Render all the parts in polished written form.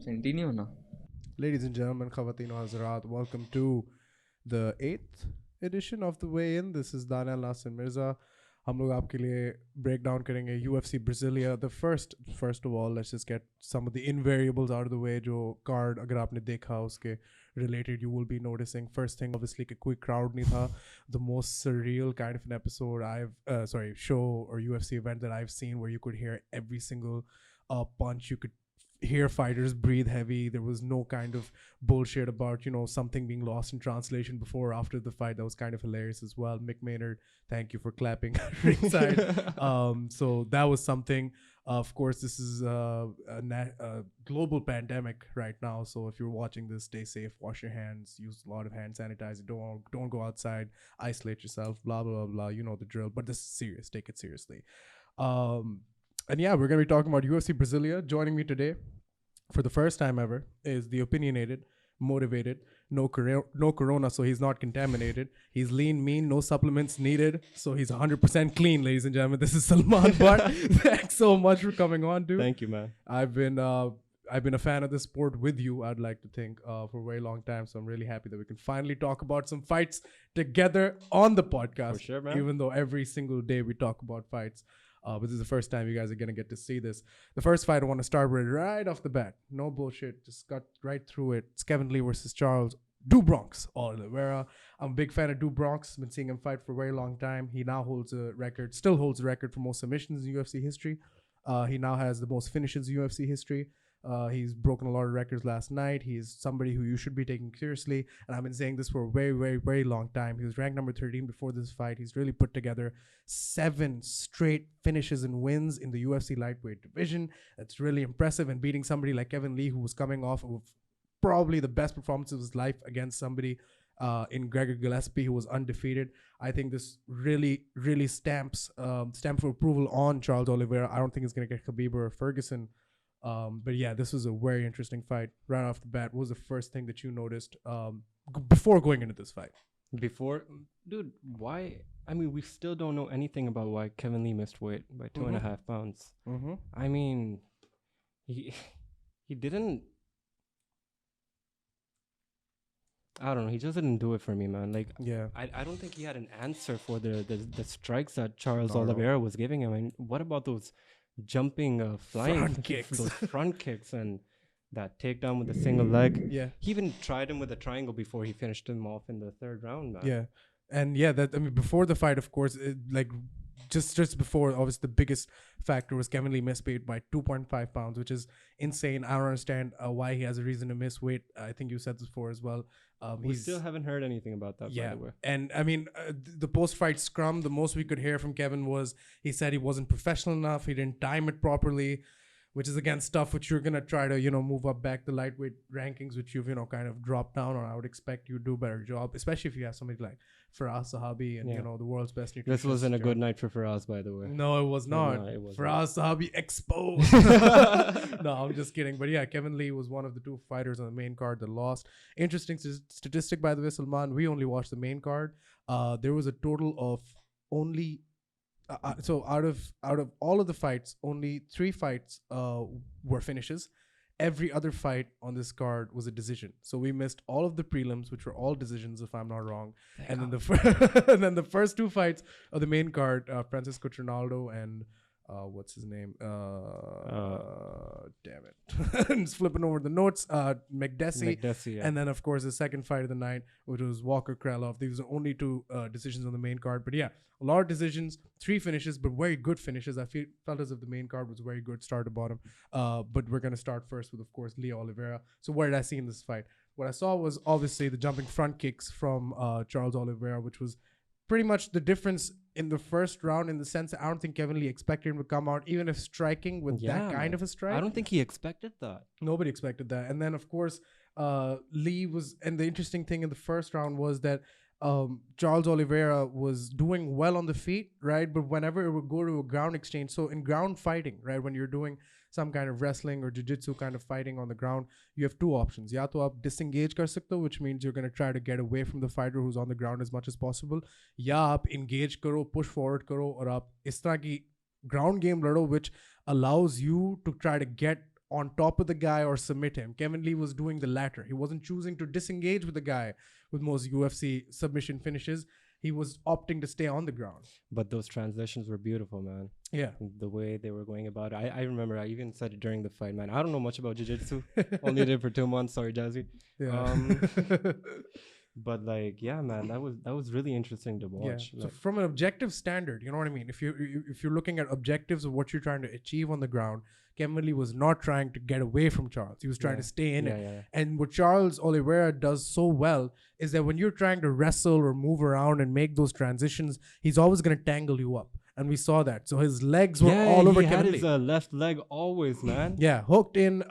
Continue होना. Ladies and gentlemen, Khawateen wa Hazarat, welcome to the 8th edition of The Way In. This is Daniyal, Nasir, Mirza. हम लोग आपके लिए break down करेंगे UFC Brasilia. First of all, let's just get some of the invariables out of the way. जो card अगर आपने देखा उसके related, you will be noticing. First thing, obviously, कि कोई crowd नहीं था. The most surreal kind of an episode show or UFC event that I've seen, where you could hear every single punch. You could hear fighters breathe heavy. There was no kind of bullshit about, something being lost in translation before or after the fight. That was kind of hilarious as well. Mick Maynard, thank you for clapping ringside. So that was something. Of course, this is a global pandemic right now. So if you're watching this, stay safe, wash your hands, use a lot of hand sanitizer, don't go outside, isolate yourself, blah, blah, blah. You know the drill. But this is serious. Take it seriously. And yeah, we're going to be talking about UFC Brasilia. Joining me today, for the first time ever, is the opinionated, motivated, no corona, so he's not contaminated. He's lean, mean, no supplements needed, so he's 100% clean, ladies and gentlemen. This is Salman Butt. Thanks so much for coming on, dude. Thank you, man. I've been a fan of this sport with you, I'd like to think, for a very long time. So I'm really happy that we can finally talk about some fights together on the podcast. For sure, man. Even though every single day we talk about fights. But this is the first time you guys are going to get to see this. The first fight I want to start with right off the bat. No bullshit. Just got right through it. It's Kevin Lee versus Charles Du Bronx Oliveira. I'm a big fan of Du Bronx. Been seeing him fight for a very long time. He now still holds a record for most submissions in UFC history. He now has the most finishes in UFC history. He's broken a lot of records last night. He's somebody who you should be taking seriously. And I've been saying this for a very, very, very long time. He was ranked number 13 before this fight. He's really put together 7 straight finishes and wins in the UFC lightweight division. That's really impressive. And beating somebody like Kevin Lee, who was coming off of probably the best performance of his life against somebody in Gregor Gillespie, who was undefeated. I think this really, really stamps for approval on Charles Oliveira. I don't think it's going to get Khabib or Ferguson. But yeah, this was a very interesting fight right off the bat. What was the first thing that you noticed before going into this fight? Dude, why? I mean, we still don't know anything about why Kevin Lee missed weight by 2.5 pounds. Mm-hmm. I mean, he didn't. I don't know. He just didn't do it for me, man. Like, yeah, I don't think he had an answer for the strikes that Charles Oliveira was giving him. I mean, what about those jumping, flying front kicks, those front kicks, and that takedown with a single leg? Yeah, he even tried him with a triangle before he finished him off in the 3rd round, man. Yeah, and yeah, before the fight, of course, just before, obviously the biggest factor was Kevin Lee missed weight by 2.5 pounds, which is insane. I don't understand why he has a reason to miss weight. I think you said this before as well. We still haven't heard anything about that, by the way. And I mean, the post-fight scrum, the most we could hear from Kevin was he said he wasn't professional enough. He didn't time it properly, which is, again, stuff which you're going to try to, move up back the lightweight rankings, which you've, kind of dropped down on. I would expect you to do a better job, especially if you have somebody like Firas Sahabi and, the world's best nutritionist. This wasn't a good night for Firas, by the way. No, it was not. No, it was Firas Sahabi exposed. No, I'm just kidding. But yeah, Kevin Lee was one of the 2 fighters on the main card that lost. Interesting statistic, by the way, Salman. We only watched the main card. There was a total of only... so out of all of the fights, only 3 fights were finishes. Every other fight on this card was a decision. So we missed all of the prelims, which were all decisions, if I'm not wrong. And then the first 2 fights of the main card, Francisco Trinaldo and what's his name? Damn it. Just flipping over the notes. McDessie. Yeah. And then, of course, the second fight of the night, which was Walker Kralov. These are only 2 decisions on the main card. But yeah, a lot of decisions, 3 finishes, but very good finishes. I felt as if the main card was very good, start to bottom. But we're going to start first with, of course, Leo Oliveira. So what did I see in this fight? What I saw was obviously the jumping front kicks from Charles Oliveira, which was pretty much the difference in the first round, in the sense that I don't think Kevin Lee expected him to come out, even if striking with that kind of a strike. I don't think he expected that. Nobody expected that. And then, of course, Lee was... And the interesting thing in the first round was that Charles Oliveira was doing well on the feet, right? But whenever it would go to a ground exchange, so in ground fighting, right, when you're doing some kind of wrestling or jiu-jitsu kind of fighting on the ground, you have 2 options. Ya to aap disengage kar sakte ho, which means you're going to try to get away from the fighter who's on the ground as much as possible. Ya aap engage karo, push forward karo, aur aap is tarah ki ground game lado, which allows you to try to get on top of the guy or submit him. Kevin Lee was doing the latter. He wasn't choosing to disengage with the guy with most UFC submission finishes. He was opting to stay on the ground. But those transitions were beautiful, man. Yeah. The way they were going about it. I remember I even said it during the fight, man. I don't know much about jiu-jitsu. Only did it for 2 months. Sorry, Jazzy. Yeah. But like, yeah, man, that was really interesting to watch. Yeah. Like, So from an objective standard, you know what I mean? If you're looking at objectives of what you're trying to achieve on the ground, Kevin Lee was not trying to get away from Charles. He was trying to stay in it. Yeah. And what Charles Oliveira does so well is that when you're trying to wrestle or move around and make those transitions, he's always going to tangle you up. And we saw that. So his legs were all over Kevin Lee. He had his left leg always, man. Yeah, hooked in.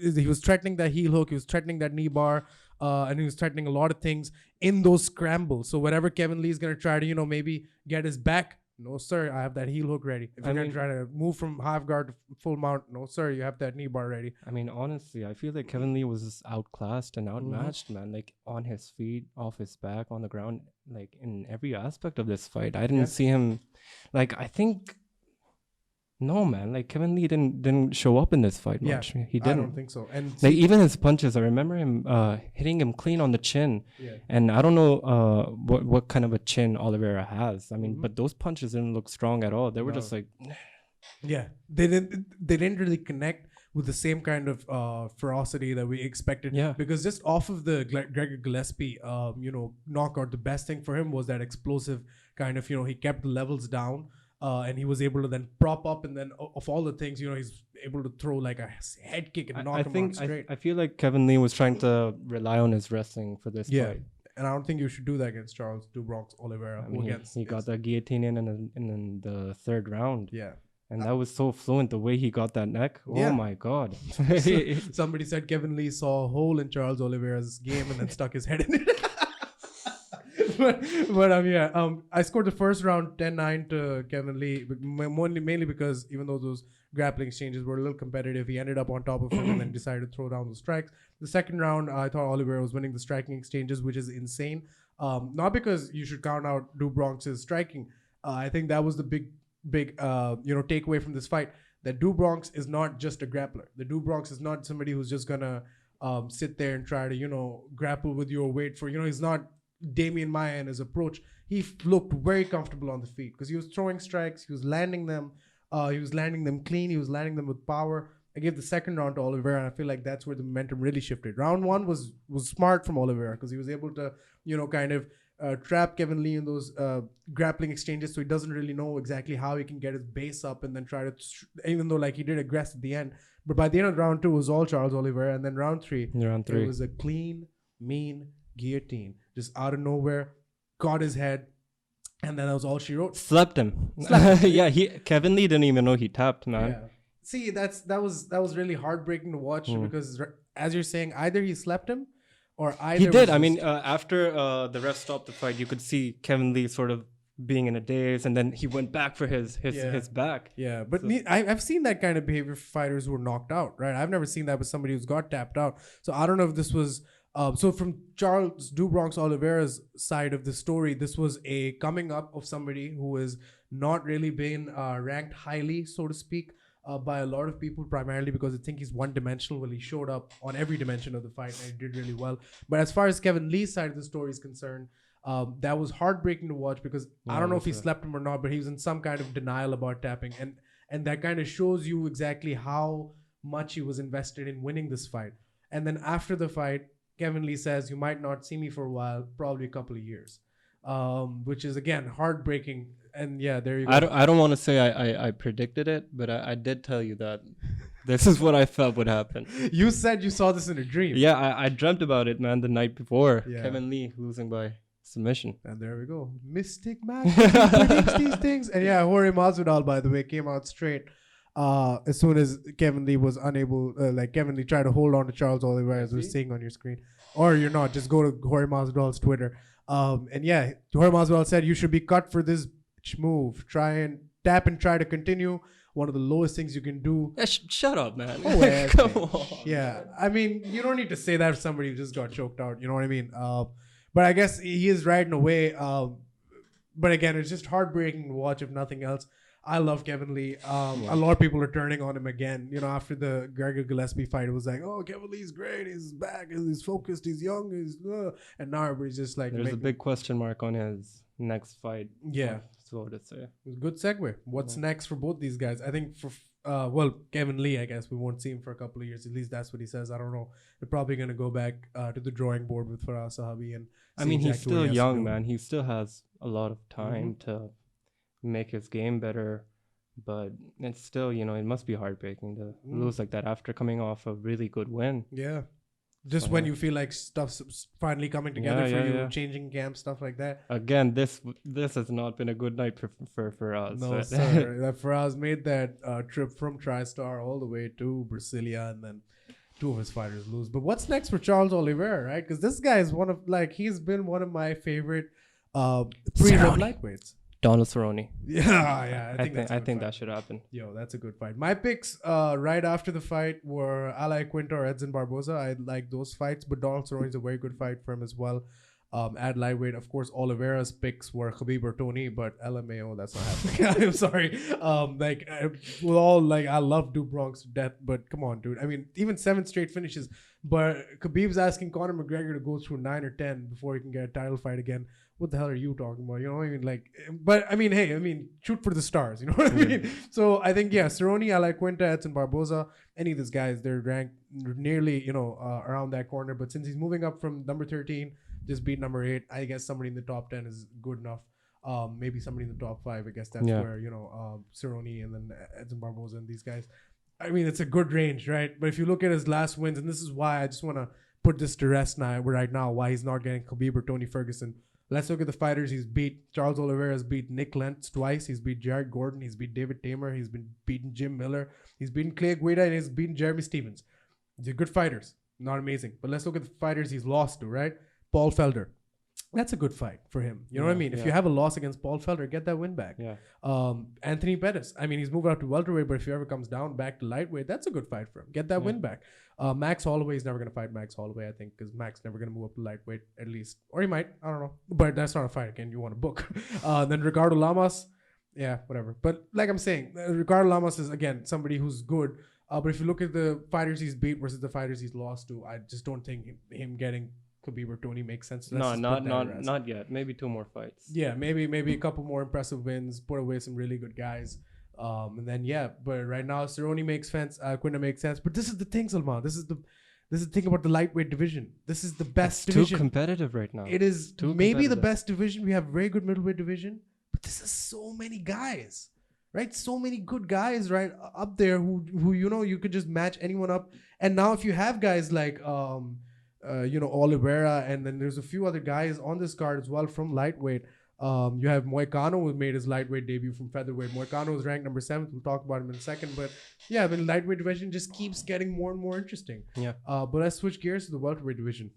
He was threatening that heel hook. He was threatening that knee bar. And he was threatening a lot of things in those scrambles. So whatever Kevin Lee is going to try to, maybe get his back. No, sir, I have that heel hook ready. If you're going to try to move from half guard to full mount, no, sir, you have that knee bar ready. I mean, honestly, I feel like Kevin Lee was just outclassed and outmatched, man. Like on his feet, off his back, on the ground, like in every aspect of this fight. I didn't see him, like, I think... No, man. Like Kevin Lee didn't show up in this fight much. He didn't. I don't think so. And like even his punches, I remember him hitting him clean on the chin. Yeah. And I don't know what kind of a chin Oliveira has. I mean, but those punches didn't look strong at all. They were just like, yeah, they didn't really connect with the same kind of ferocity that we expected. Yeah. Because just off of the Gregor Gillespie, knockout, the best thing for him was that explosive kind of, he kept the levels down. And he was able to then prop up, and then of all the things, he's able to throw like a head kick and knock him out straight. I feel like Kevin Lee was trying to rely on his wrestling for this fight. And I don't think you should do that against Charles Do Bronx Oliveira. I mean, he got that guillotine in the third round. Yeah. And that was so fluent, the way he got that neck. Oh my God. Somebody said Kevin Lee saw a hole in Charles Oliveira's game and then stuck his head in it. but I scored the first round 10-9 to Kevin Lee, mainly because even though those grappling exchanges were a little competitive, he ended up on top of him and then decided to throw down the strikes. The second round, I thought Oliveira was winning the striking exchanges, which is insane. Not because you should count out Do Bronx's striking. I think that was the big takeaway from this fight, that Do Bronx is not just a grappler. The Do Bronx is not somebody who's just gonna sit there and try to grapple with you or wait for he's not Damian Maia in his approach. He looked very comfortable on the feet because he was throwing strikes, he was landing them clean, he was landing them with power. I gave the second round to Oliveira, and I feel like that's where the momentum really shifted. Round one was smart from Oliveira because he was able to kind of trap Kevin Lee in those grappling exchanges, so he doesn't really know exactly how he can get his base up and then try to even though like he did aggress at the end. But by the end of round two, it was all Charles Oliveira, and then round three it was a clean, mean guillotine, just out of nowhere, caught his head, and then that was all she wrote. Slept him. Yeah, Kevin Lee didn't even know he tapped, man. Yeah. See, that was really heartbreaking to watch because, as you're saying, either he slept him, or either he did. I mean, after the ref stopped the fight, you could see Kevin Lee sort of being in a daze, and then he went back for his back. Yeah, but I've seen that kind of behavior for fighters who were knocked out, right? I've never seen that with somebody who's got tapped out. So I don't know if this was. So from Charles Do Bronx Oliveira's side of the story, this was a coming up of somebody who has not really been ranked highly, so to speak, by a lot of people, primarily because I think he's one-dimensional. Well, he showed up on every dimension of the fight and he did really well. But as far as Kevin Lee's side of the story is concerned, that was heartbreaking to watch because I don't know if he slept him or not, but he was in some kind of denial about tapping. And that kind of shows you exactly how much he was invested in winning this fight. And then after the fight, Kevin Lee says, "You might not see me for a while, probably a couple of years," which is, again, heartbreaking. And yeah, there you go. I don't want to say I predicted it, but I did tell you that this is what I felt would happen. You said you saw this in a dream. Yeah, I dreamt about it, man, the night before. Yeah. Kevin Lee losing by submission. And there we go. Mystic Mac predicts these things. And yeah, Jorge Masvidal, by the way, came out straight. As soon as Kevin Lee was unable, Kevin Lee tried to hold on to Charles Oliveira, as we're seeing on your screen. Or you're not, just go to Jorge Masvidal's Twitter. And yeah, Jorge Masvidal said, "You should be cut for this move. Try and tap and try to continue. One of the lowest things you can do." Yeah, shut up, man. Oh, yeah, come on. Yeah, I mean, you don't need to say that to somebody who just got choked out. You know what I mean? But I guess he is right in a way. But again, it's just heartbreaking to watch, if nothing else. I love Kevin Lee. A lot of people are turning on him again. You know, after the Gregor Gillespie fight, it was like, oh, Kevin Lee's great. He's back. He's focused. He's young. And now everybody's just like, there's a big question mark on his next fight. Yeah, so to say. Good segue. What's next for both these guys? I think for Kevin Lee, I guess we won't see him for a couple of years. At least that's what he says. I don't know. They're probably gonna go back to the drawing board with Firas Sahabi and. I mean, he's still young, man. He still has a lot of time to make his game better, but it's still, you know, it must be heartbreaking to lose like that after coming off a really good win. Yeah, just when you feel like stuff's finally coming together for you, changing camp, stuff like that. Again, this has not been a good night for us. No, sir. Firas made that trip from TriStar all the way to Brasilia, and then 2 of his fighters lose. But what's next for Charles Oliveira, right? Because this guy is he's been one of my favorite pre-red lightweights. Donald Cerrone. Yeah. I think that should happen. Yo, that's a good fight. My picks right after the fight were Ali Quinta or Edson Barboza. I like those fights, but Donald Cerrone is a very good fight for him as well. At lightweight, of course, Oliveira's picks were Khabib or Tony, but LMAO, that's not happening. I'm sorry. I love Duke Bronx to death, but come on, dude. I mean, even 7 straight finishes, but Khabib's asking Conor McGregor to go through 9 or 10 before he can get a title fight again. What the hell are you talking about? You know what I mean? But I mean, shoot for the stars. You know what I mean? So I think, Cerrone, Ali Quinta, Edson Barboza, any of these guys, they're ranked nearly, around that corner. But since he's moving up from number 13, just beat number 8, I guess somebody in the top 10 is good enough. Maybe somebody in the top 5. I guess that's where, Cerrone and then Edson Barboza and these guys. I mean, it's a good range, right? But if you look at his last wins, and this is why I just want to put this to rest right now, why he's not getting Khabib or Tony Ferguson. Let's look at the fighters he's beat. Charles Oliveira has beat Nick Lentz twice. He's beat Jared Gordon. He's beat David Tamer. He's been beaten Jim Miller. He's beaten Clay Guida, and he's beaten Jeremy Stevens. They're good fighters. Not amazing. But let's look at the fighters he's lost to, right? Paul Felder. That's a good fight for him. You know what I mean? If you have a loss against Paul Felder, get that win back. Yeah. Anthony Pettis. I mean, he's moved out to welterweight, but if he ever comes down back to lightweight, that's a good fight for him. Get that win back. Max Holloway is never going to fight Max Holloway, I think, because Max never going to move up to lightweight, at least. Or he might. I don't know. But that's not a fight. Again, you want to book. Then Ricardo Lamas. Yeah, whatever. But like I'm saying, Ricardo Lamas is, again, somebody who's good. But if you look at the fighters he's beat versus the fighters he's lost to, I just don't think him getting Khabib or Tony makes sense. Not yet. Maybe 2 more fights. Yeah, maybe a couple more impressive wins. Put away some really good guys. And then but right now Cerrone makes sense. Quinta makes sense. But this is the thing, Salman. This is the thing about the lightweight division. This is the best division. Too competitive right now. It is maybe the best division. We have very good middleweight division, but this is so many guys, right? So many good guys right up there who you could just match anyone up. And now if you have guys like Oliveira, and then there's a few other guys on this card as well from lightweight. You have Moicano, who made his lightweight debut from featherweight. Moicano is ranked number 7th. We'll talk about him in a second. But yeah, the lightweight division just keeps getting more and more interesting. Yeah. But let's switch gears to the welterweight division.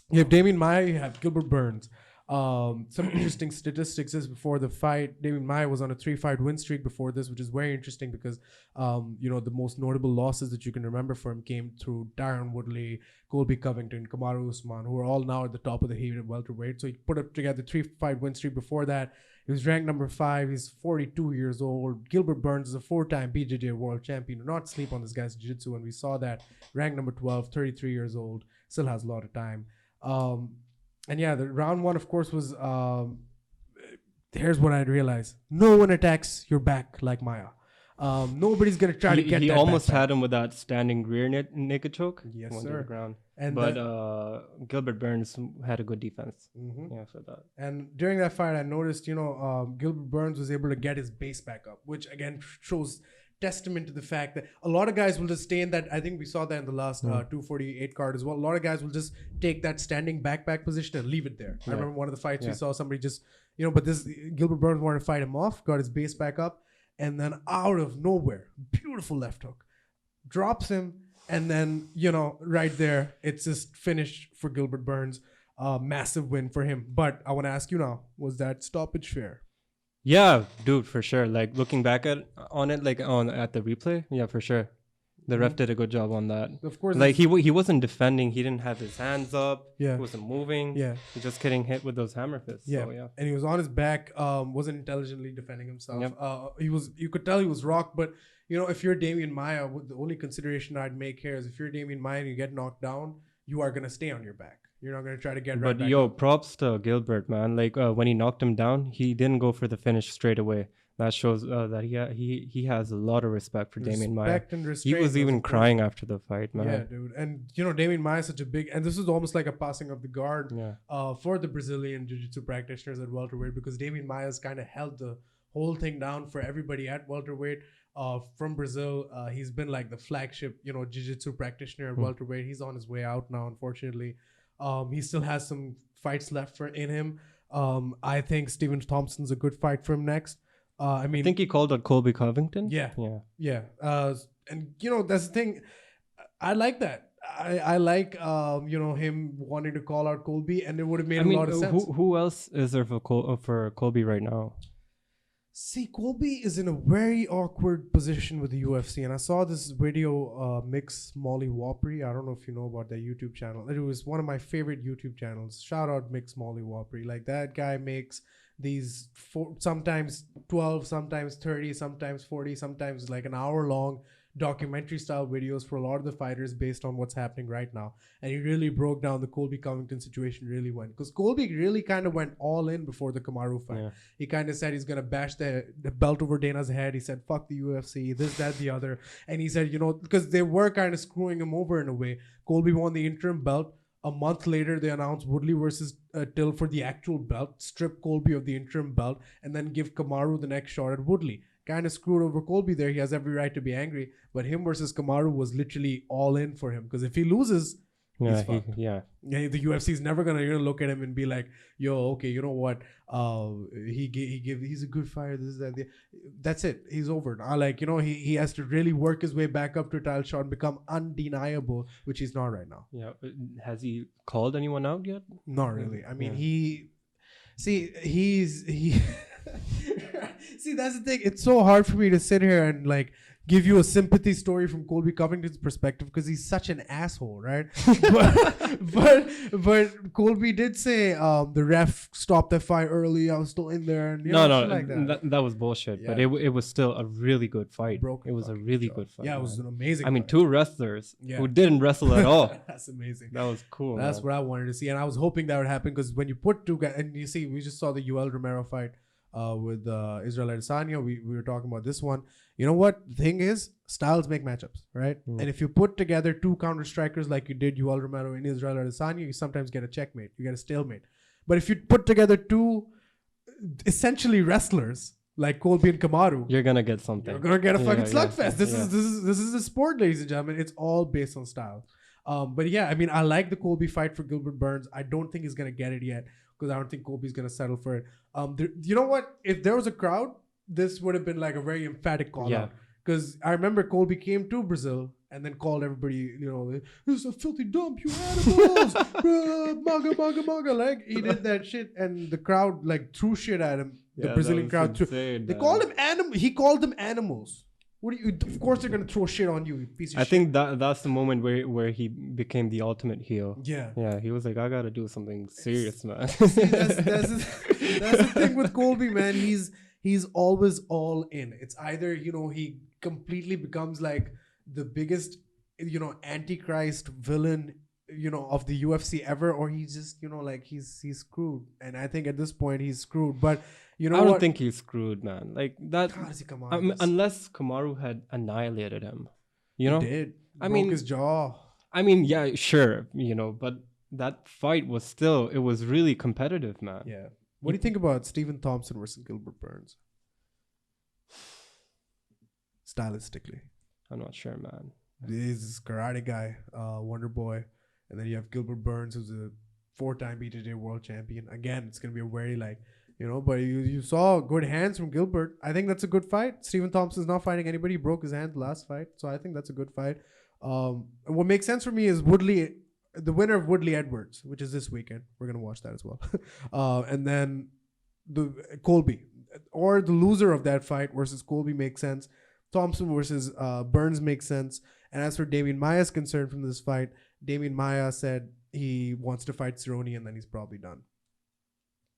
You have Damian Maia, you have Gilbert Burns. Some interesting statistics is before the fight, Damian Maia was on a 3-fight win streak before this, which is very interesting because, the most notable losses that you can remember for him came through Tyron Woodley, Colby Covington, Kamaru Usman, who are all now at the top of the heat at welterweight. So he put up together 3-fight win streak before that. He was ranked number 5. He's 42 years old. Gilbert Burns is a 4-time BJJ world champion. Do not sleep on this guy's jiu-jitsu, and we saw that. Ranked number 12, 33 years old. Still has a lot of time. And yeah, the round 1, of course, was, here's what I realized. No one attacks your back like Maia. Nobody's going to try to get that. He almost had him with that standing rear naked choke. Yes, sir. Ground. But Gilbert Burns had a good defense. Yeah, for that. And during that fight, I noticed, Gilbert Burns was able to get his base back up, which, again, shows testament to the fact that a lot of guys will just stay in that. I think we saw that in the last 248 card as well. A lot of guys will just take that standing back position and leave it there. I remember one of the fights we saw somebody just, but this Gilbert Burns wanted to fight him off, got his base back up, and then out of nowhere, beautiful left hook, drops him, and then, right there, it's just finished for Gilbert Burns. Massive win for him. But I want to ask you now, was that stoppage fair? Yeah, dude, for sure. Like looking back at the replay, yeah, for sure. The ref did a good job on that. Of course, like he wasn't defending. He didn't have his hands up. Yeah. He wasn't moving. Yeah. He just getting hit with those hammer fists. Yeah. So, yeah. And he was on his back. Wasn't intelligently defending himself. Yep. You could tell he was rocked. But if you're Damian Maia, the only consideration I'd make here is if you're Damian Maia and you get knocked down, you are gonna stay on your back. You're not gonna try to get right back. But props to Gilbert, man. Like when he knocked him down, he didn't go for the finish straight away. That shows that he has a lot of respect for Damian Maia. He was even crying after the fight, man. Yeah, dude. And Damian Maia is such a big, and this is almost like a passing of the guard for the Brazilian jiu-jitsu practitioners at welterweight, because Damian Maia has kind of held the whole thing down for everybody at welterweight. From Brazil, he's been like the flagship, jiu-jitsu practitioner at welterweight. He's on his way out now, unfortunately. He still has some fights left in him. I think Stephen Thompson's a good fight for him next. I think he called out Colby Covington. Yeah. And that's the thing. I like that. I like him wanting to call out Colby, and it would have made a lot of sense. Who else is there for Colby right now? See, Colby is in a very awkward position with the UFC, and I saw this video, Mix Molly Wapri. I don't know if you know about that YouTube channel. It was one of my favorite YouTube channels. Shout out Mix Molly Wapri. Like, that guy makes these sometimes 12, sometimes 30, sometimes 40, sometimes like an hour long documentary style videos for a lot of the fighters based on what's happening right now. And he really broke down the Colby Covington situation really well, because Colby really kind of went all in before the Kamaru fight. He kind of said he's gonna bash the belt over Dana's head. He said fuck the UFC, this, that, the other. And he said, because they were kind of screwing him over in a way. Colby won the interim belt. A month later, they announced Woodley versus Till for the actual belt, strip Colby of the interim belt, and then give Kamaru the next shot at Woodley. Kind of screwed over Colby there. He has every right to be angry. But him versus Kamaru was literally all in for him. Because if he loses, he's fucked. The UFC is never going to look at him and be like, yo, okay, you know what? He's a good fighter. This, that, that's it. He's over. He has to really work his way back up to a title shot and become undeniable, which he's not right now. Yeah. Has he called anyone out yet? Not really. I mean, See, that's the thing. It's so hard for me to sit here and give you a sympathy story from Colby Covington's perspective, because he's such an asshole, right? but Colby did say the ref stopped that fight early. I was still in there. And, that was bullshit. Yeah. But it was still a really good fight. It was a really good fight. Yeah, it was an amazing. I mean, two wrestlers who didn't wrestle at all. That's amazing. That was cool. That's what I wanted to see, and I was hoping that would happen, because when you put two guys, and you see, we just saw the Yoel Romero fight with Israel Adesanya. We were talking about this one. You know what? The thing is, styles make matchups, right? And if you put together two counter strikers like you did Yoel Romero and Israel Adesanya, you sometimes get a checkmate. You get a stalemate. But if you put together two essentially wrestlers like Colby and Kamaru, you're gonna get something. You're gonna get a fucking slugfest. This is a sport, ladies and gentlemen. It's all based on style. But yeah, I mean, I like the Colby fight for Gilbert Burns. I don't think he's gonna get it yet, because I don't think Colby's gonna settle for it. You know what? If there was a crowd, this would have been like a very emphatic call out. Because I remember Colby came to Brazil and then called everybody, this is a filthy dump, you animals, maga. Like, he did that shit, and the crowd threw shit at him. The Brazilian crowd threw. They called him He called them animals. Of course they're gonna throw shit on you, you piece of shit. I think that's the moment where he became the ultimate heel. Yeah. He was like, I gotta do something serious, man. See, that's the thing with Colby, man. He's always all in. It's either he completely becomes like the biggest antichrist villain of the UFC ever, or he's just he's screwed. And I think at this point he's screwed. But I don't think he's screwed, man. Like that. How does he come on? Unless Kamaru had annihilated him, He did. Broke his jaw. I mean, yeah, sure, but that fight was really competitive, man. Yeah. What do you think about Stephen Thompson versus Gilbert Burns? Stylistically, I'm not sure, man. He's this karate guy, Wonder Boy, and then you have Gilbert Burns, who's a 4-time BJJ world champion. Again, it's gonna be a very but you saw good hands from Gilbert. I think that's a good fight. Stephen Thompson's not fighting anybody. He broke his hand last fight, so I think that's a good fight. What makes sense for me is Woodley, the winner of Woodley Edwards, which is this weekend. We're gonna watch that as well. And then the Colby, or the loser of that fight versus Colby makes sense. Thompson versus Burns makes sense. And as for Damian Maia's concern from this fight, Damian Maia said he wants to fight Cerrone and then he's probably done.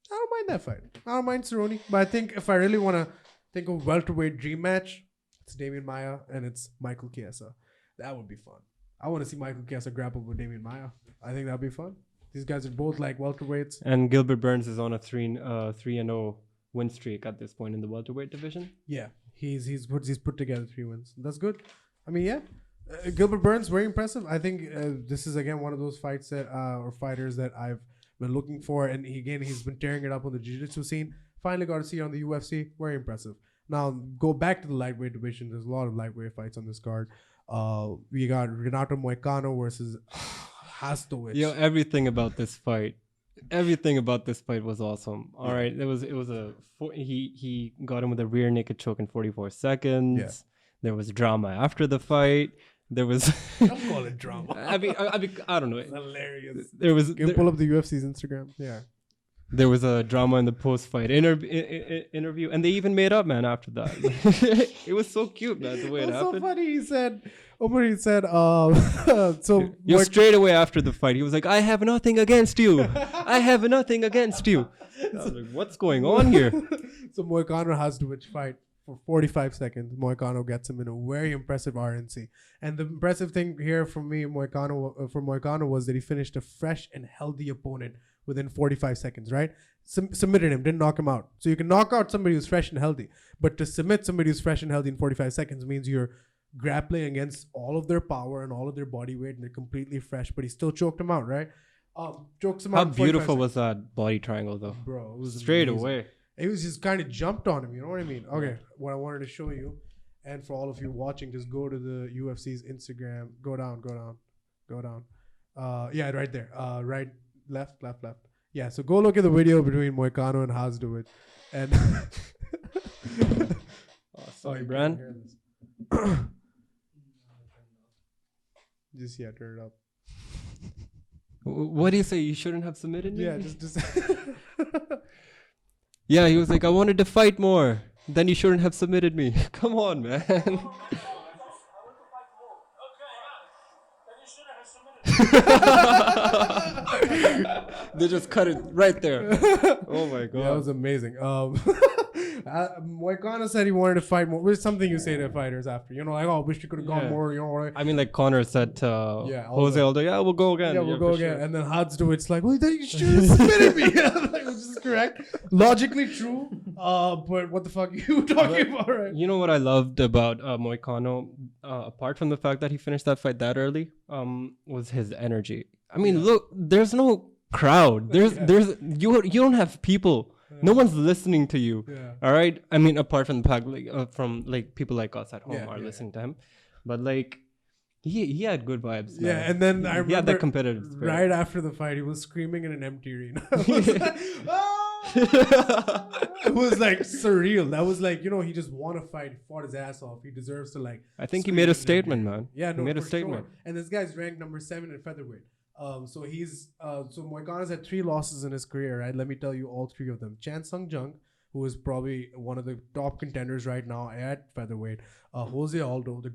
I don't mind that fight. I don't mind Cerrone. But I think if I really want to think of welterweight dream match, it's Damian Maia and it's Michael Chiesa. That would be fun. I want to see Michael Chiesa grapple with Damian Maia. I think that'd be fun. These guys are both like welterweights. And Gilbert Burns is on a 3-0 win streak at this point in the welterweight division. Yeah, he's put together 3 wins. That's good. I mean, yeah. Gilbert Burns, very impressive. I think this is again one of those fights that or fighters that I've been looking for, and he's been tearing it up on the jiu-jitsu scene. Finally got to see it on the UFC. Very impressive. Now go back to the lightweight division. There's a lot of lightweight fights on this card. We got Renato Moicano versus Hastovich. Yo, everything about this fight was awesome. All right, he got him with a rear naked choke in 44 seconds. Yeah. There was drama after the fight. There was Don't call it drama. I mean, I don't know. It's hilarious. There pull up the UFC's Instagram. Yeah. There was a drama in the post-fight interview, and they even made up, man, after that. It was so cute, man, the way it happened. So funny. He said, so straight away after the fight, he was like, I have nothing against you. I have nothing against you. I was like, what's going on here? So Moicano has to fight for 45 seconds. Moicano gets him in a very impressive RNC. And the impressive thing here for Moicano was that he finished a fresh and healthy opponent within 45 seconds, right? Submitted him, didn't knock him out. So you can knock out somebody who's fresh and healthy. But to submit somebody who's fresh and healthy in 45 seconds means you're grappling against all of their power and all of their body weight, and they're completely fresh, but he still choked him out, right? Chokes him out. How beautiful was that body triangle, though? Bro, it was straight amazing. away. It was just kind of jumped on him, you know what I mean? Okay, what I wanted to show you, and for all of you watching, just go to the UFC's Instagram. Go down. Yeah, right there. Right, left. Yeah, so go look at the video between Moicano and Hasdowit. And sorry, Bran. Just turn it up. What do you say? You shouldn't have submitted me? Yeah, just Yeah, he was like, I wanted to fight more. Then you shouldn't have submitted me. Come on, man. They just cut it right there. Oh my god. Yeah, that was amazing. Moicano said he wanted to fight more, which is something you say to fighters after, like, oh, wish you could have gone more, right? I mean, like Connor said to Jose Aldo, yeah, we'll go again. Yeah, we'll go again. Sure. And then Hadzdowit's like, well, you should have submitted me. Which is correct. Logically true. But what the fuck are you talking about, right? You know what I loved about Moicano, apart from the fact that he finished that fight that early, was his energy. I mean, look, there's no crowd. There's you don't have people. No one's listening to you. Yeah. All right. I mean, apart from the pack, from people like us at home are listening to him, but he had good vibes. Man. Yeah, and then I remember he had that competitive spirit. Right after the fight, he was screaming in an empty arena. It was like surreal. That was like, he just won a fight. He fought his ass off. He deserves to I think he made a statement, man. Yeah, no, he made a statement. Sure. And this guy's ranked number 7 in featherweight. So Moicano's had 3 losses in his career, right? Let me tell you all 3 of them. Chan Sung Jung, who is probably one of the top contenders right now at featherweight. Jose Aldo, the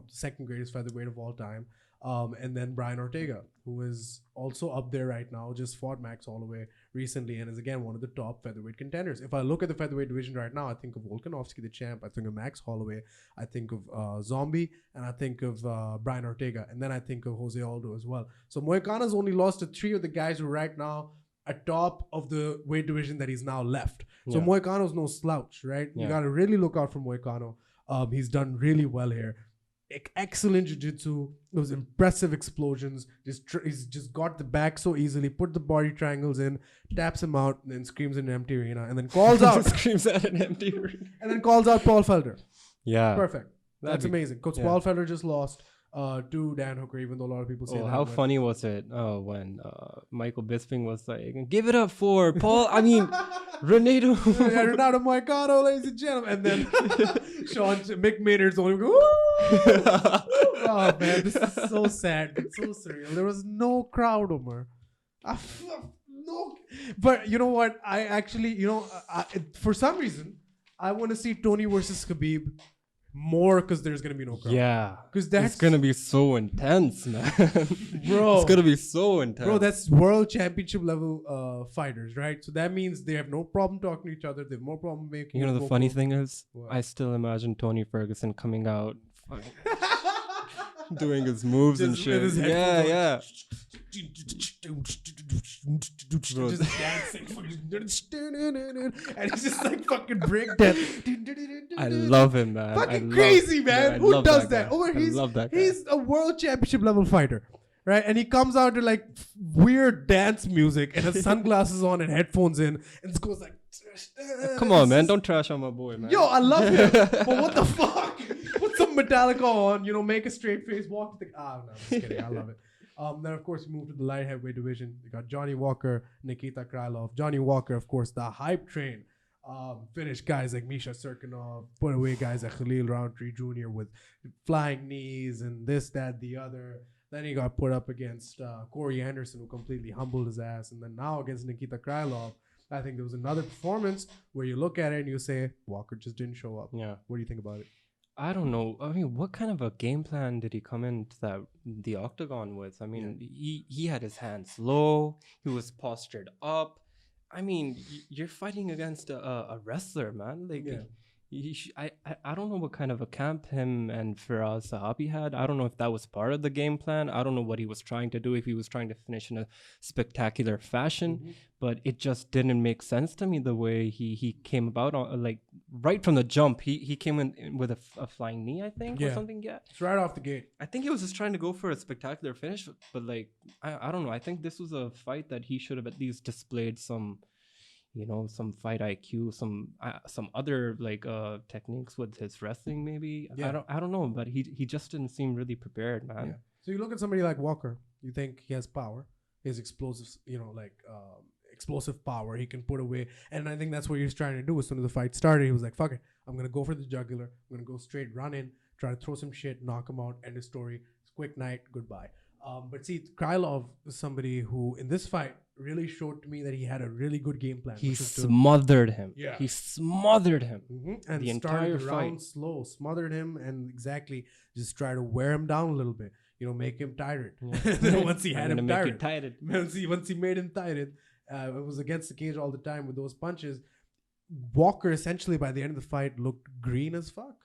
second greatest featherweight of all time. And then Brian Ortega, who is also up there right now, just fought Max Holloway recently and is again one of the top featherweight contenders. If I look at the featherweight division right now, I think of Volkanovski, the champ. I think of Max Holloway. I think of Zombie, and I think of Brian Ortega, and then I think of Jose Aldo as well. So Moicano's only lost to 3 of the guys who are right now atop of the weight division that he's now left. So Moicano's no slouch, right? You got to really look out for Moicano. He's done really well here. Excellent jiu-jitsu, those impressive explosions. He's just got the back so easily, put the body triangles in, taps him out, and then screams in an empty arena, and then calls out. Screams at an empty arena. And then calls out Paul Felder. Yeah. Perfect. That's amazing. Because Paul Felder just lost to Dan Hooker, even though a lot of people say that. How funny was it when Michael Bisping was like, give it up for Paul, Renato Moicano, ladies and gentlemen. And then Mick Maynard's only go, oh man, this is so sad. It's so surreal. There was no crowd, Umer. No. But you know what? I actually, for some reason, I want to see Tony versus Khabib more because there's gonna be no crowd. Yeah, because that's gonna be so intense, man. Bro, it's gonna be so intense, bro. That's world championship level fighters, right? So that means they have no problem talking to each other. They have no problem making. You know, the funny thing is, what? I still imagine Tony Ferguson coming out, doing his moves and shit. Yeah. Just dancing, and he's just like fucking breakdance. I love him, man. Fucking crazy, man. Who does that? Oh, he's a world championship level fighter, right? And he comes out to like weird dance music and has sunglasses on and headphones in, and it goes like. Come on, man! Don't trash on my boy, man. Yo, I love him, but what the fuck? Put some Metallica on, make a straight face, walk. No, I'm just kidding. I love it. Then, of course, we moved to the light heavyweight division. We got Johnny Walker, Nikita Krylov. Johnny Walker, of course, the hype train. Finished guys like Misha Serkinov, put away guys like Khalil Roundtree Jr. with flying knees and this, that, the other. Then he got put up against Corey Anderson, who completely humbled his ass. And then now against Nikita Krylov, I think there was another performance where you look at it and you say, Walker just didn't show up. Yeah. What do you think about it? I don't know. I mean, what kind of a game plan did he come into the octagon with? I mean, he had his hands low. He was postured up. I mean, you're fighting against a wrestler, man. Like, I don't know what kind of a camp him and Firas Sahabi had. I don't know if that was part of the game plan. I don't know what he was trying to do, if he was trying to finish in a spectacular fashion. But it just didn't make sense to me the way he came about. Like, right from the jump, he came in with a flying knee, I think, or something. Yeah, it's right off the gate. I think he was just trying to go for a spectacular finish. But, like, I don't know. I think this was a fight that he should have at least displayed some... some fight IQ, some other techniques with his wrestling, maybe. Yeah. I don't know, but he just didn't seem really prepared, man. Yeah. So you look at somebody like Walker, you think he has power, he has explosive, explosive power. He can put away, and I think that's what he was trying to do. As soon as the fight started, he was like, "Fuck it, I'm gonna go for the jugular. I'm gonna go straight, run in, try to throw some shit, knock him out, end of story. Quick night, goodbye." But see, Krylov is somebody who, in this fight, really showed to me that he had a really good game plan. He smothered him. Yeah. He smothered him. And the started entire the fight round slow, smothered him, and just try to wear him down a little bit. Make him tired. Yeah. Once he had him tired. Once he made him tired, it was against the cage all the time with those punches. Walker, essentially, by the end of the fight, looked green as fuck.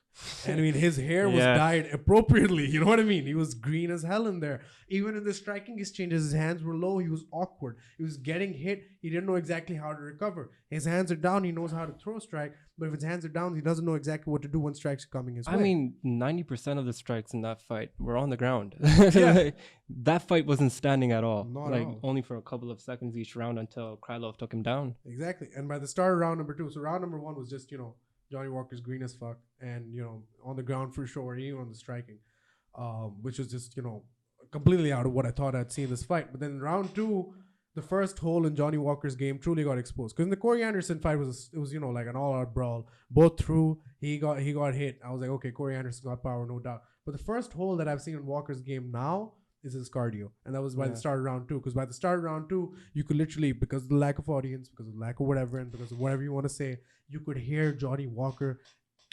And I mean, his hair was dyed appropriately. You know what I mean? He was green as hell in there. Even in the striking exchanges, his hands were low. He was awkward. He was getting hit. He didn't know exactly how to recover. His hands are down. He knows how to throw a strike. But if his hands are down, he doesn't know exactly what to do when strikes are coming his way. I mean, 90% of the strikes in that fight were on the ground. That fight wasn't standing at all. Not at all. Only for a couple of seconds each round until Krylov took him down. Exactly. And by the start of round number 2, so round number 1 was just, Johnny Walker's green as fuck and, on the ground for sure, even on the striking, which was just, completely out of what I thought I'd see in this fight. But then in round 2, the first hole in Johnny Walker's game truly got exposed. Because in the Corey Anderson fight, it was like an all-out brawl. Both through, he got hit. I was like, okay, Corey Anderson got power, no doubt. But the first hole that I've seen in Walker's game now is his cardio. And that was by the start of round 2. Because by the start of round 2, you could literally, because of the lack of audience, because of the lack of whatever, and because of whatever you want to say, you could hear Johnny Walker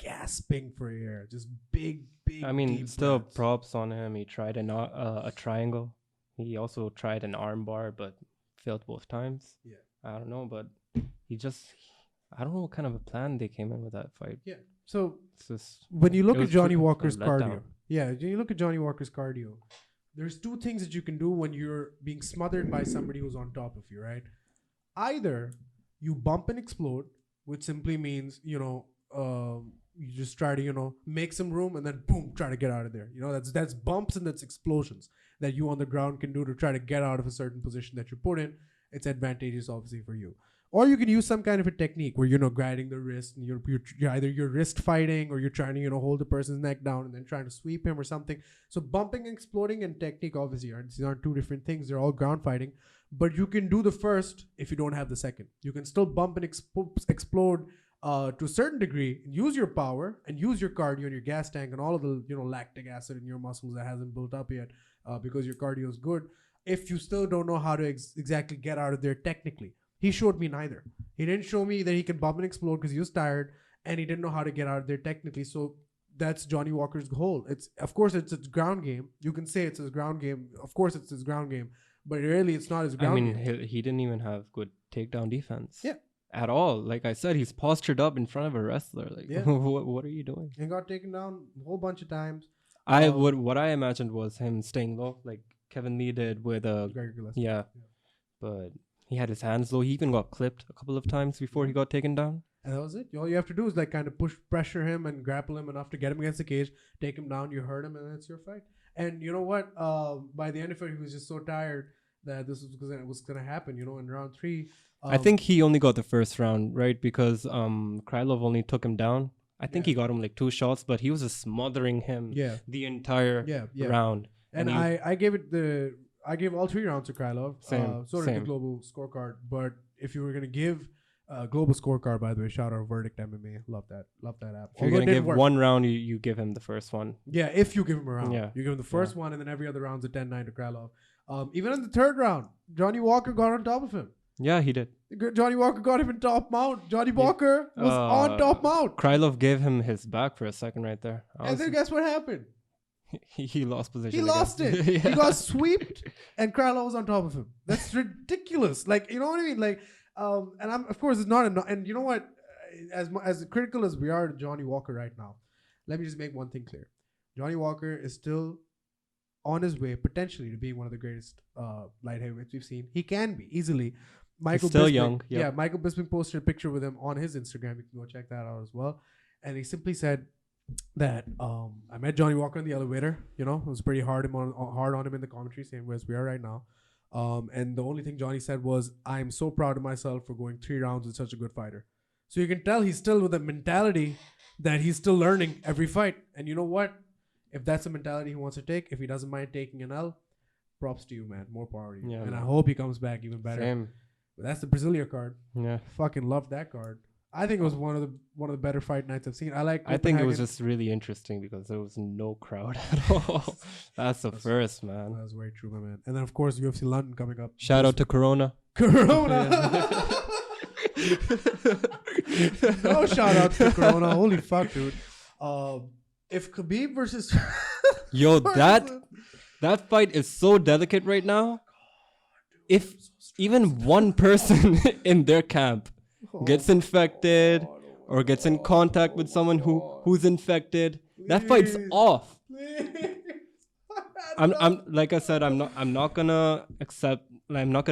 gasping for air. Just big, I mean, still breaths. Props on him. He tried a triangle. He also tried an arm bar, but failed both times. Yeah. I don't know, but I don't know what kind of a plan they came in with that fight. Yeah. So when you look at Johnny Walker's cardio, there's 2 things that you can do when you're being smothered by somebody who's on top of you, right? Either you bump and explode, which simply means, you just try to, make some room and then boom, try to get out of there. That's bumps and that's explosions that you on the ground can do to try to get out of a certain position that you're put in. It's advantageous, obviously, for you. Or you can use some kind of a technique where grinding the wrist and you're either you're wrist fighting or you're trying to hold the person's neck down and then trying to sweep him or something. So bumping, exploding, and technique obviously these aren't 2 different things. They're all ground fighting. But you can do the first if you don't have the second. You can still bump and explode to a certain degree, and use your power and use your cardio and your gas tank and all of the lactic acid in your muscles that hasn't built up yet because your cardio is good. If you still don't know how to exactly get out of there technically. He showed me neither. He didn't show me that he can bump and explode because he was tired, and he didn't know how to get out of there technically. So that's Johnny Walker's goal. Of course it's his ground game. You can say it's his ground game. Of course it's his ground game, but really it's not his ground game. He didn't even have good takedown defense. Yeah. At all. Like I said, he's postured up in front of a wrestler. Like, what are you doing? He got taken down a whole bunch of times. What I imagined was him staying low, like Kevin Lee did with yeah. But he had his hands low. He even got clipped a couple of times before he got taken down. And that was it. All you have to do is like kind of pressure him and grapple him enough to get him against the cage, take him down, you hurt him, and then it's your fight. And you know what? By the end of it, he was just so tired that this was gonna happen. You know, in round 3. I think he only got the first round, right? Because Krylov only took him down. I think he got him like 2 shots, but he was just smothering him the entire round. And I gave all 3 rounds to Krylov. So did the global scorecard. But if you were gonna give global scorecard, by the way, shout out Verdict MMA. Love that app. If you're gonna give one round, you give him the first one. Yeah, if you give him a round. Yeah. You give him the first one, and then every other round's a 10-9 to Krylov. Even in the 3rd round, Johnny Walker got on top of him. Yeah, he did. Johnny Walker got him in top mount. Johnny Walker was on top mount. Krylov gave him his back for a second right there. And then guess what happened? He lost position. He lost it. He got swept, and Krylov was on top of him. That's ridiculous. Like, you know what I mean? Like, and I'm, of course, it's not and you know what? As critical as we are to Johnny Walker right now, let me just make one thing clear. Johnny Walker is still on his way, potentially, to being one of the greatest light heavyweights we've seen. He can be, easily. He's still young. Yep. Yeah, Michael Bisping posted a picture with him on his Instagram. You can go check that out as well. And he simply said that I met Johnny Walker in the elevator. You know, it was pretty hard on him in the commentary, same way as we are right now. And the only thing Johnny said was, "I'm so proud of myself for going 3 rounds with such a good fighter." So you can tell he's still with a mentality that he's still learning every fight. And you know what? If that's a mentality he wants to take, if he doesn't mind taking an L, props to you, man. More power to you. Yeah, and man. I hope he comes back even better. Same. But that's the Brasilia card. Yeah. Fucking loved that card. I think it was one of the better fight nights I've seen. I think it was just really interesting because there was no crowd at all. That's the first, man. That's very true, my man. And then of course UFC London coming up. Shout out to Corona. Corona. No shout out to Corona. Holy fuck, dude. If Khabib versus Yo, that fight is so delicate right now. If even one person in their camp gets infected or gets in contact with someone who's infected, that fight's off. I'm like I said, I'm not gonna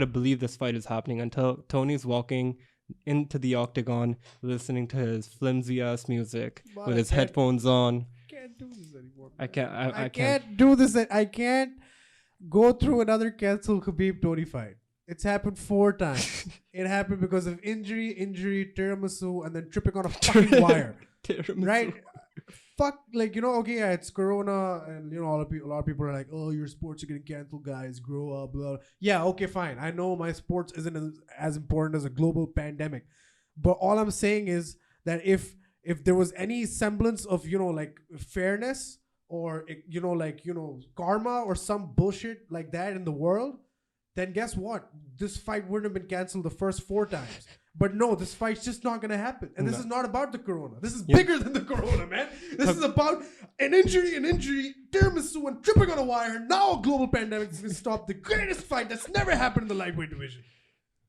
believe this fight is happening until Tony's walking into the octagon listening to his flimsy ass music with his headphones on. Can't do this anymore. I can't do this. I can't go through another cancel Khabib Tony fight. It's happened 4 times. It happened because of injury, tiramisu, and then tripping on a fucking wire. Right? Fuck, like, you know, okay, yeah, it's Corona, and, you know, a lot of people are like, oh, your sports are getting canceled, guys, grow up, blah, blah. Yeah, okay, fine. I know my sports isn't as important as a global pandemic. But all I'm saying is that if there was any semblance of, you know, like, fairness or, you know, like, you know, karma or some bullshit like that in the world, then guess what? This fight wouldn't have been canceled the first 4 times. But no, this fight's just not going to happen. And this is not about the Corona. This is bigger than the Corona, man. This is about an injury, tiramisu, and tripping on a wire. Now a global pandemic is going to stop the greatest fight that's never happened in the lightweight division.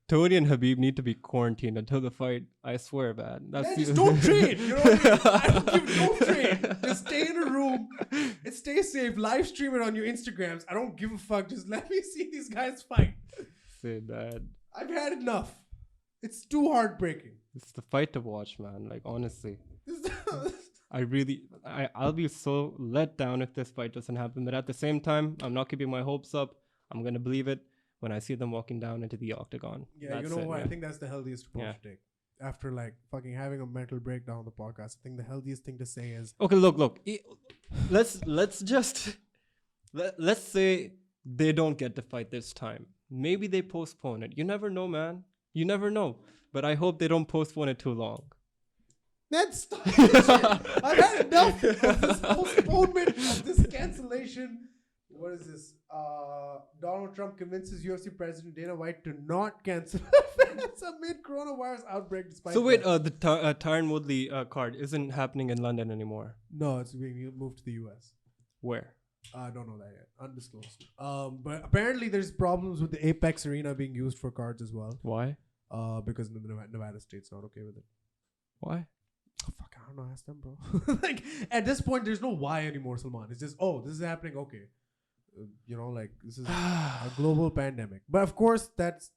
Tony and Habib need to be quarantined until the fight. I swear, man. Just don't train. You know what I mean? Don't train. Just stay in a room and stay safe. Live stream it on your Instagrams. I don't give a fuck. Just let me see these guys fight. Say that. I've had enough. It's too heartbreaking. It's the fight to watch, man. Like, honestly. I'll be so let down if this fight doesn't happen. But at the same time, I'm not keeping my hopes up. I'm going to believe it when I see them walking down into the octagon. Yeah, that's, you know what? Yeah. I think that's the healthiest approach to take. After like fucking having a mental breakdown on the podcast, I think the healthiest thing to say is... Okay, look. Let's say they don't get the fight this time. Maybe they postpone it. You never know, man. You never know. But I hope they don't postpone it too long. That's... I've had enough of this postponement, of this cancellation. What is this? Donald Trump convinces UFC President Dana White to not cancel It's a mid-coronavirus outbreak despite So wait, that. the Tyron Woodley card isn't happening in London anymore. No, it's being moved to the US. Where? I don't know that yet. Undisclosed. But apparently there's problems with the Apex Arena being used for cards as well. Why? Because the Nevada state's not okay with it. Why? Oh, fuck, I don't know. Ask them, bro. Like, at this point, there's no why anymore, Salman. It's just, oh, this is happening. Okay. Like, this is a global pandemic. But of course, that's...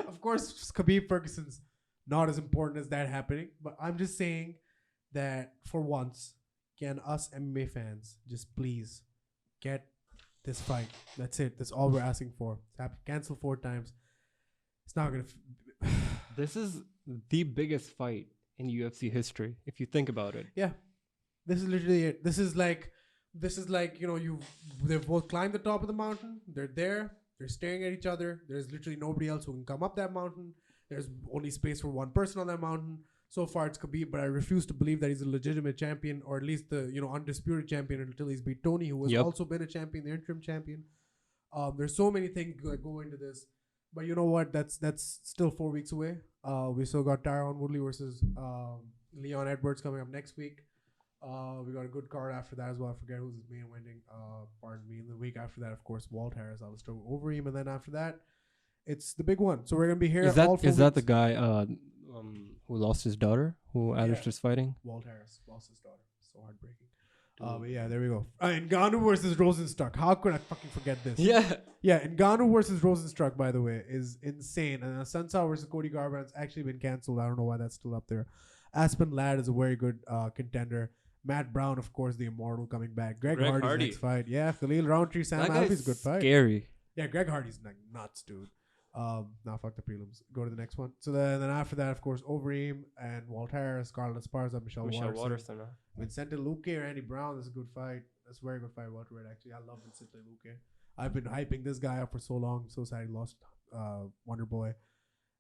of course, Khabib Ferguson's not as important as that happening. But I'm just saying that for once, can us MMA fans just please get this fight? That's it. That's all we're asking for. It's happened. Cancel 4 times. It's not going to... This is the biggest fight in UFC history, if you think about it. Yeah. This is literally it. This is like, they've both climbed the top of the mountain. They're there. They're staring at each other. There's literally nobody else who can come up that mountain. There's only space for one person on that mountain. So far, it's Khabib, but I refuse to believe that he's a legitimate champion, or at least the undisputed champion until he's beat Tony, who has also been a champion, the interim champion. There's so many things that go into this, but you know what? That's still 4 weeks away. We still got Tyron Woodley versus Leon Edwards coming up next week. We got a good card after that as well. I forget who's his main eventing. Pardon me. And the week after that, of course, Walt Harris, Alistair Overeem, and then after that, it's the big one. So we're gonna be here. Is that the guy who lost his daughter? Who Alistair's fighting? Walt Harris lost his daughter. So heartbreaking. But yeah, there we go. Ngannou versus Rosenstruck. How could I fucking forget this? Yeah. Ngannou versus Rosenstruck, by the way, is insane. And Sunsao versus Cody Garbrandt's actually been canceled. I don't know why that's still up there. Aspen Ladd is a very good contender. Matt Brown, of course, the immortal, coming back. Greg Hardy's next fight. Yeah, Khalil Roundtree, Sam Alvey's a good fight. Scary. Yeah, Greg Hardy's like nuts, dude. Fuck the prelims. Go to the next one. So then after that, of course, Overeem and Walt Harris, Carlos Esparza, Michelle Waterson. Vincente Luque or Andy Brown. That's a good fight. That's a very good fight. Welterweight, actually. I love Vincente Luque. I've been hyping this guy up for so long. So sad he lost Wonder Boy.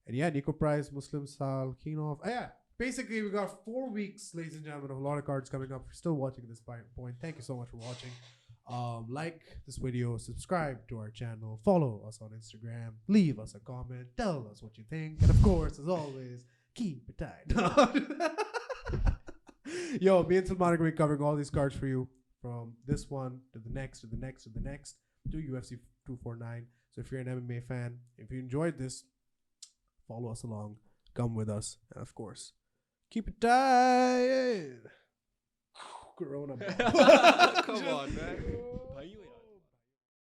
And yeah, Nico Price, Muslim Sal, Keenov. Yeah. Basically, we got 4 weeks, ladies and gentlemen, of a lot of cards coming up. If you're still watching at this point, thank you so much for watching. Like this video, subscribe to our channel, follow us on Instagram, leave us a comment, tell us what you think, and of course, as always, keep it tight. Yo, me and Salman are going to be covering all these cards for you, from this one to the next, to the next, to the next, to UFC 249. So if you're an MMA fan, if you enjoyed this, follow us along, come with us, and of course, keep it tight. Corona. Come on, man.